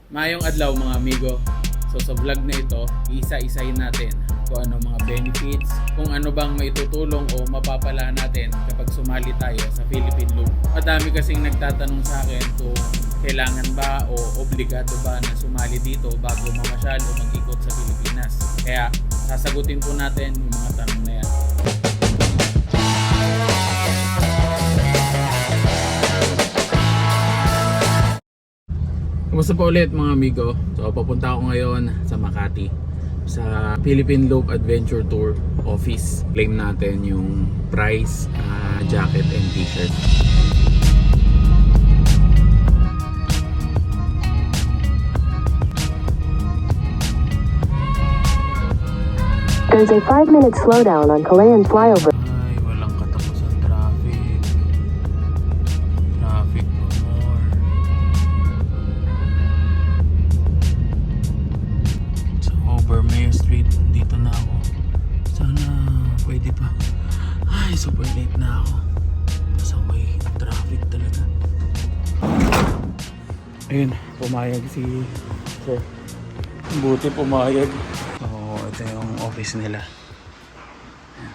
Mayong adlaw mga amigo. So sa vlog na ito, isa-isahin natin kung ano mga benefits, kung ano bang maitutulong o mapapala natin kapag sumali tayo sa Philippine Loop. Madami kasing nagtatanong sa akin kung kailangan ba o obligado ba na sumali dito bago mamasyal o mag-ikot sa Pilipinas. Kaya sasagutin po natin yung mga tanong na yan. Kumusta po ulit mga amigo? So papunta ako ngayon sa Makati sa Philippine Loop Adventure Tour office. Claim natin yung price, jacket and t-shirt. There's a 5-minute slowdown on Calayan flyover. Ay, walang katapusan traffic. Traffic no more. Sa Overmay Street, dito na ako. Sana pwede pa. Ay, super late na ako. Sa way, traffic talaga. Ayun, pumayag si Sir. Buti pumayag. So, ito yung office nila. Ayan.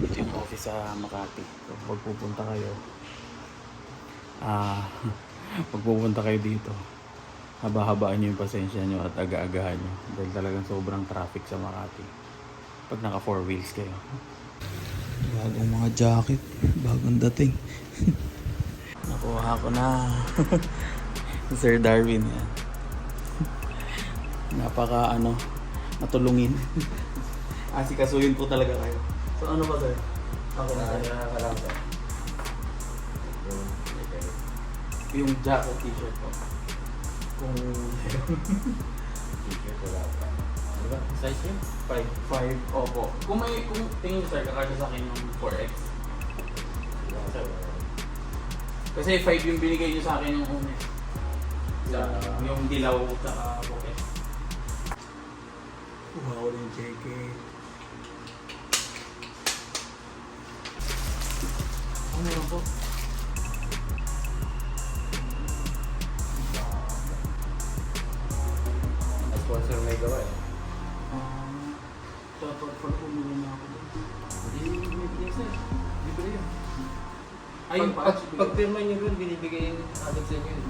Ito yung office sa Makati. So, pag pupunta kayo, pag pupunta kayo dito, haba-habaan nyo yung pasensya nyo at aga-agahan nyo. Dahil talagang sobrang traffic sa Makati. Pag naka 4 wheels kayo. Bagong mga jacket. Bagong dating. Nakuha ko na. Sir Darwin yan. Napaka matulungin. Asikasuhin po talaga kayo. So ano ba sir? Ako na nakakalang sir. Yung jacket t-shirt po. Kung t-shirt wala pa. Diba? Size yun? 5. Opo. Kung tingin nyo sir, kakasya sa akin yung 4X. Kasi 5 yung binigay nyo sa akin yung una. Yung dilaw sa pocket. Wow, yung jacket. Ano yun po? Sponsor may gawa eh. Dapat pala pumili na ako doon. Hindi, sir. Libre yun. Ay, Pag pirma nyo rin, binibigay agad sa inyo yun.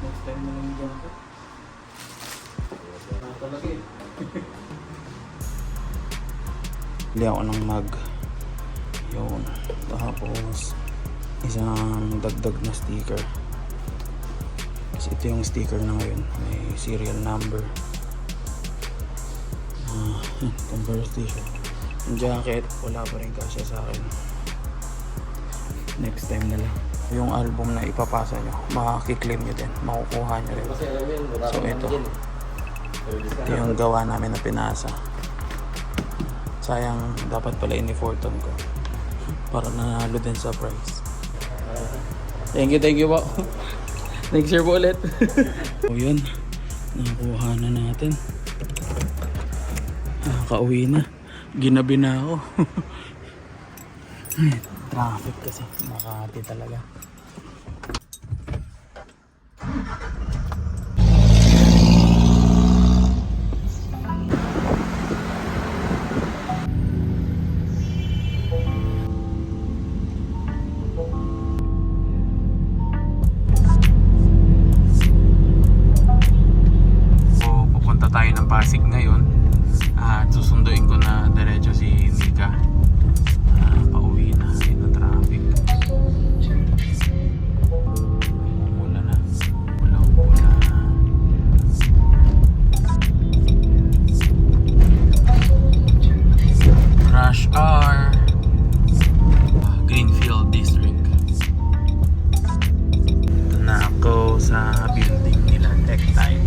Next time na lang yung jacket. Talaga eh. Bili ako ng mug. Yun. Tapos isang dagdag na sticker. Kasi ito yung sticker na ngayon. May serial number. Converse t-shirt. Yung jacket, wala pa rin kasya sa akin. Next time na lang. Yung album na ipapasa nyo, makiklaim nyo din. Makukuha nyo rin. Kasi alam mo yun, marami So ito. naman dyan. Ito yung gawa namin na pinasa. Sayang, dapat pala in-effortan ko para nanalo din sa prize. Thank you po. Next year po ulit. O yun, nakuha na natin. Nakauwi na. Ginabi na ako. Traffic kasi. Makati talaga. Tayo ng Pasig ngayon at susunduin ko na diretso si Nika. Pauwi na na traffic. Umula na. Umula. Rush hour. Greenfield District. Ito na ako sa building nila, Tech Time.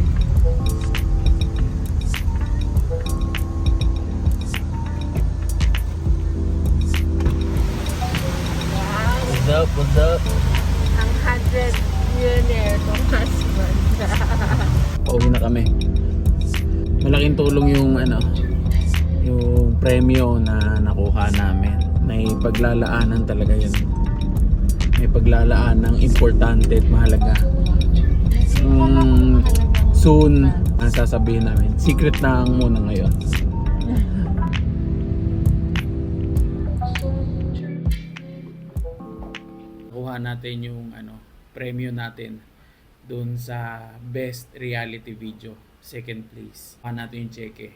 What's up? Ang 100 millionaire kong husband. Pauwi na kami. Malaking tulong yung yung premyo na nakuha namin. may paglalaanan talaga yan. May paglalaan ng importante at mahalaga. Soon, ang sasabihin namin, secret na ang muna ngayon. Kuha natin yung premyo natin dun sa best reality video, second place. Kuha natin yung cheque.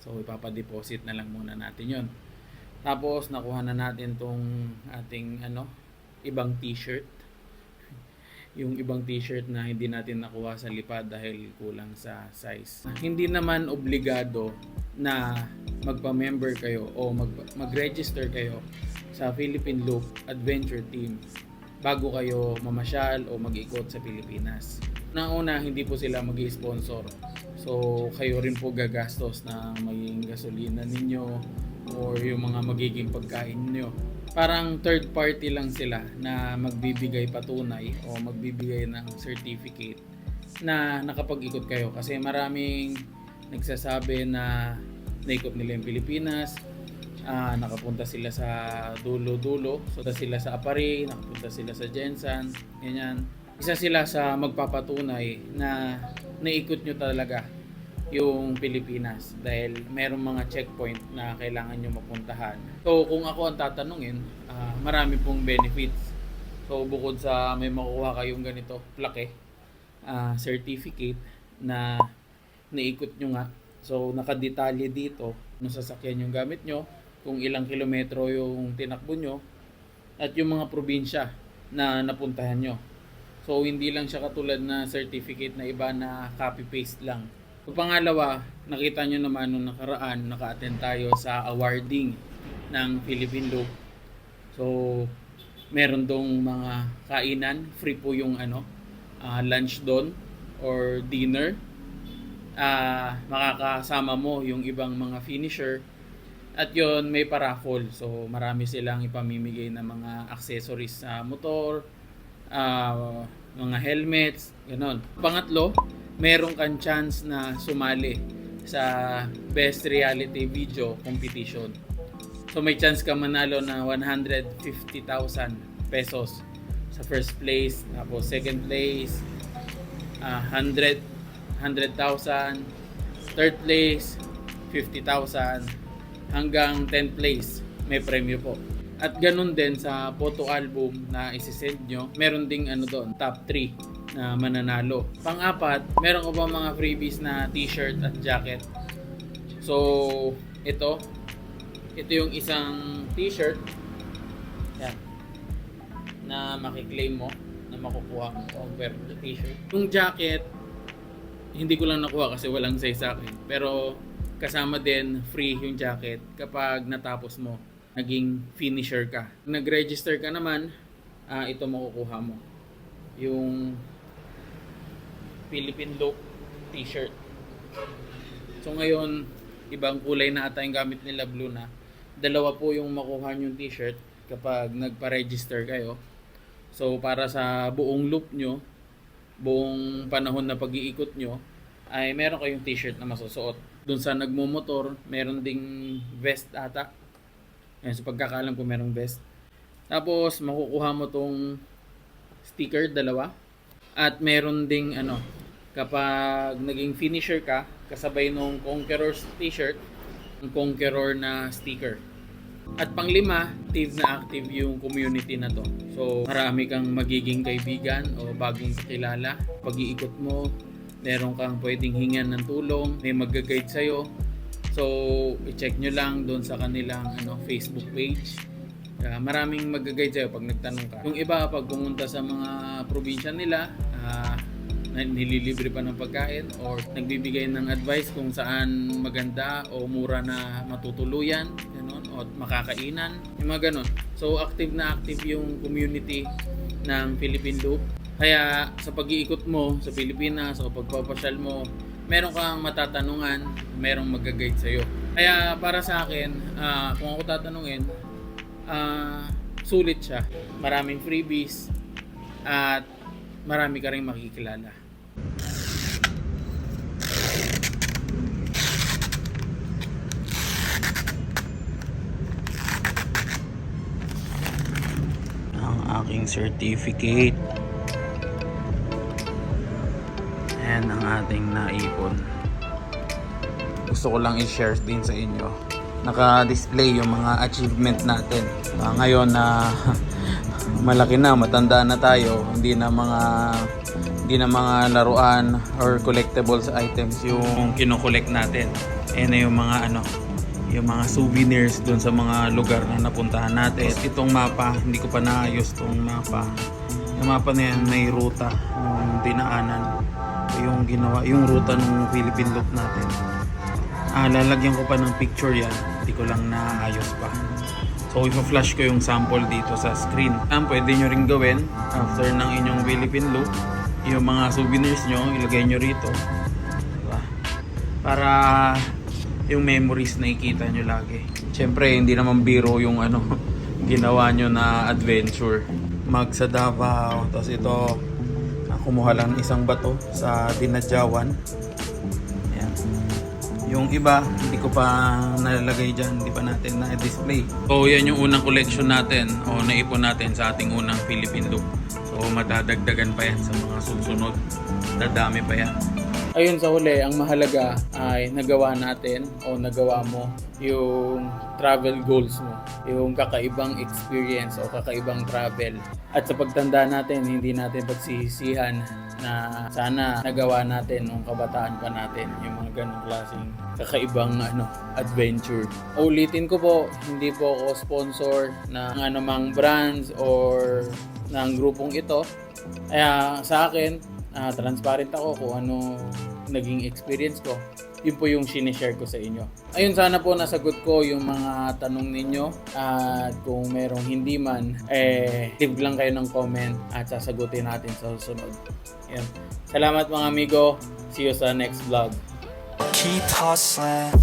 So ipapadeposit na lang muna natin yon. Tapos nakuha na natin tong ating ibang t-shirt. Yung ibang t-shirt na hindi natin nakuha sa lipad dahil kulang sa size. Hindi naman obligado na magpa-member kayo o mag-register kayo sa Philippine Loop Adventure Team bago kayo mamasyal o mag-ikot sa Pilipinas. Nauna, hindi po sila mag-i-sponsor. So, kayo rin po gagastos na magiging gasolina ninyo or yung mga magiging pagkain niyo. Parang third party lang sila na magbibigay patunay o magbibigay ng certificate na nakapag-ikot kayo. Kasi maraming nagsasabi na naikot nila yung Pilipinas, nakapunta sila sa dulo-dulo, so sila sa Apari, nakapunta sila sa Jensan, ganyan. Isa sila sa magpapatunay na naikot nyo talaga yung Pilipinas dahil merong mga checkpoint na kailangan nyo mapuntahan. So kung ako ang tatanungin, marami pong benefits. So bukod sa may makuha kayong ganito, plaque, certificate na naikot nyo nga. So nakadetalye dito kung sasakyan yung gamit nyo, kung ilang kilometro yung tinakbo nyo, at yung mga probinsya na napuntahan nyo. So hindi lang siya katulad na certificate na iba na copy-paste lang. So pangalawa, nakita nyo naman nung nakaraan, naka-attend tayo sa awarding ng Philippine Loop. So meron dong mga kainan, free po yung lunch doon or dinner. Makakasama mo yung ibang mga finisher. At yon may paraffle. So marami silang ipamimigay na mga accessories sa motor, mga helmets, ganon. Pangatlo, meron kang chance na sumali sa Best Reality Video Competition. So may chance ka manalo na 150,000 pesos sa first place, tapos second place 100,000, third place 50,000, hanggang 10th place may premyo po. At ganun din sa photo album na isi-send nyo, meron ding doon, top 3 na mananalo. Pang-apat, meron ko pa mga freebies na t-shirt at jacket. So, ito yung isang t-shirt yan, na makiklaim mo, na makukuha mo over the t-shirt. Yung jacket, hindi ko lang nakuha kasi walang size sa akin. Pero kasama din free yung jacket kapag natapos mo, naging finisher ka. Nag-register ka naman, ito makukuha mo. Yung Philippine Loop t-shirt. So ngayon, ibang kulay na ata yung gamit nila, blue na. Dalawa po yung makuha yung t-shirt kapag nagpa-register kayo. So para sa buong loop nyo, buong panahon na pag-iikot nyo, ay meron kayong t-shirt na masusuot. Doon sa nagmumotor, meron ding vest ata. Ayan, so pagkakaalam ko merong vest. Tapos makukuha mo tong sticker, dalawa. At meron ding kapag naging finisher ka, kasabay nung Conqueror's t-shirt, ang Conqueror na sticker. At panglima, active na active yung community na to. So marami kang magiging kaibigan o bagong kakilala. Pag-iikot mo, meron kang pwedeng hingan ng tulong, may mag-guide sa'yo. So i-check nyo lang doon sa kanilang Facebook page. Maraming mag-guide sa'yo pag nagtanong ka. Yung iba, pag pumunta sa mga probinsya nila, nililibre pa ng pagkain or nagbibigay ng advice kung saan maganda o mura na matutuluyan, ganun, o makakainan, yung mga ganun. So active na active yung community ng Philippine Loop. Kaya sa pag-iikot mo sa Pilipinas o pagpapasyal mo, meron kang matatanungan, merong mag-guide sa'yo. Kaya para sa akin, kung ako tatanungin, sulit siya. Maraming freebies at marami ka rin makikilala. aking certificate. And ang ating naipon. Gusto ko lang i-share din sa inyo. Naka-display yung mga achievement natin. Ngayon na malaki na, matanda na tayo, hindi na mga laruan or collectibles items yung kino-collect natin. Na yung mga yung mga souvenirs doon sa mga lugar na napuntahan natin. Itong mapa, hindi ko pa naayos tong mapa. Yung mapa na yan may ruta, yung dinaanan, yung ginawa, yung ruta ng Philippine Loop natin. Lalagyan ko pa ng picture yan, hindi ko lang naayos pa. So ipa-flash ko yung sample dito sa screen. Pwede nyo rin gawin after ng inyong Philippine Loop, yung mga souvenirs nyo, ilagay nyo rito. Diba? Para yung memories na ikita nyo lagi. Siyempre, hindi naman biro yung ginawa nyo na adventure. Mag sa Davao, tapos ito, kumuha lang ng isang bato sa Dinadjawan. Ayan. Yung iba, hindi ko pa nalalagay dyan, hindi pa natin na-display. So, yan yung unang collection natin o naipon natin sa ating unang Philippine Loop. So, madadagdagan pa yan sa mga susunod. Dadami pa yan. Ayun, sa huli, ang mahalaga ay nagawa natin o nagawa mo yung travel goals mo, yung kakaibang experience o kakaibang travel. At sa pagtanda natin, hindi natin pagsisisihan na sana nagawa natin nung kabataan pa natin yung mga ganong klaseng kakaibang adventure. Ulitin ko po, hindi po ako sponsor ng anumang brands or ng grupong ito. Kaya sa akin, transparent ako kung ano naging experience ko. Yun po yung sinishare ko sa inyo. Ayun, sana po nasagot ko yung mga tanong ninyo. At kung merong hindi man, leave lang kayo ng comment at sasagutin natin sa susunod. Ayun. Salamat mga amigo. See you sa next vlog. Keep hustling.